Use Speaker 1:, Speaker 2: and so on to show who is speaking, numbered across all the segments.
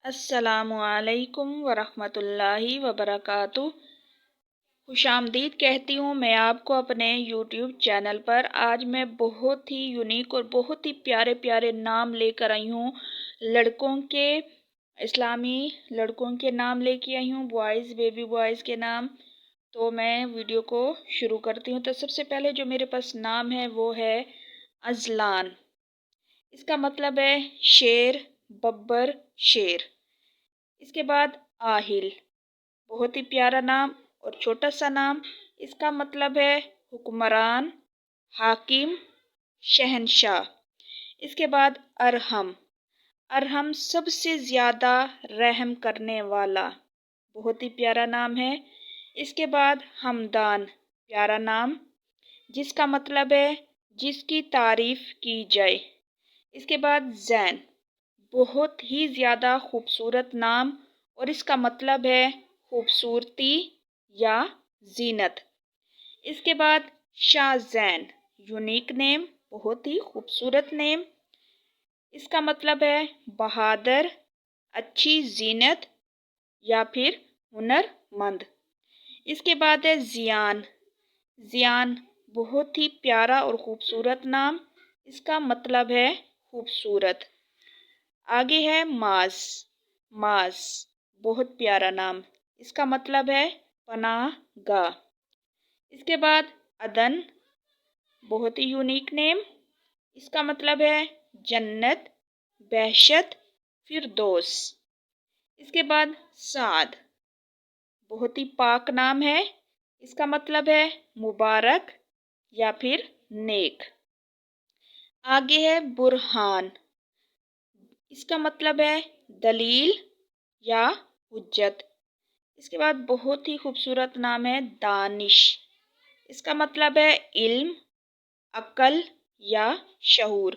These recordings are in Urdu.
Speaker 1: السلام علیکم ورحمۃ اللہ وبرکاتہ۔ خوش آمدید کہتی ہوں میں آپ کو اپنے یوٹیوب چینل پر۔ آج میں بہت ہی یونیک اور بہت ہی پیارے پیارے نام لے کر آئی ہوں، لڑکوں کے، اسلامی لڑکوں کے نام لے کے آئی ہوں، بوائز، بیبی بوائز کے نام۔ تو میں ویڈیو کو شروع کرتی ہوں۔ تو سب سے پہلے جو میرے پاس نام ہے وہ ہے اذلان۔ اس کا مطلب ہے شیر، ببر، شیر۔ اس کے بعد آہل، بہت ہی پیارا نام اور چھوٹا سا نام۔ اس کا مطلب ہے حکمران، حاکم، شہنشاہ۔ اس کے بعد ارحم، ارحم سب سے زیادہ رحم کرنے والا، بہت ہی پیارا نام ہے۔ اس کے بعد حمدان، پیارا نام جس کا مطلب ہے جس کی تعریف کی جائے۔ اس کے بعد زین، بہت ہی زیادہ خوبصورت نام اور اس کا مطلب ہے خوبصورتی یا زینت۔ اس کے بعد شاہ زین، یونیک نیم، بہت ہی خوبصورت نیم۔ اس کا مطلب ہے بہادر، اچھی زینت یا پھر ہنر مند۔ اس کے بعد ہے زیان، زیان بہت ہی پیارا اور خوبصورت نام، اس کا مطلب ہے خوبصورت۔ آگے ہے معاذ، معاذ بہت پیارا نام، اس کا مطلب ہے پناہ گاہ۔ اس کے بعد عدن، بہت ہی یونیک نیم، اس کا مطلب ہے جنت، بہشت، فردوس۔ اس کے بعد سعد، بہت ہی پاک نام ہے، اس کا مطلب ہے مبارک یا پھر نیک۔ آگے ہے برہان، اس کا مطلب ہے دلیل یا حجت۔ اس کے بعد بہت ہی خوبصورت نام ہے دانش، اس کا مطلب ہے علم، عقل یا شعور۔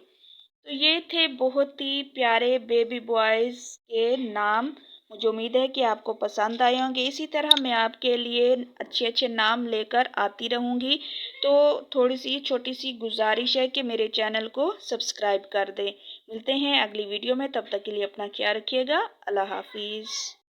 Speaker 1: تو یہ تھے بہت ہی پیارے بیبی بوائز کے نام۔ مجھے امید ہے کہ آپ کو پسند آئے ہوں گے۔ اسی طرح میں آپ کے لیے اچھے اچھے نام لے کر آتی رہوں گی۔ تو تھوڑی سی چھوٹی سی گزارش ہے کہ میرے چینل کو سبسکرائب کر دیں۔ ملتے ہیں اگلی ویڈیو میں، تب تک کے لیے اپنا خیال رکھیے گا۔ اللہ حافظ۔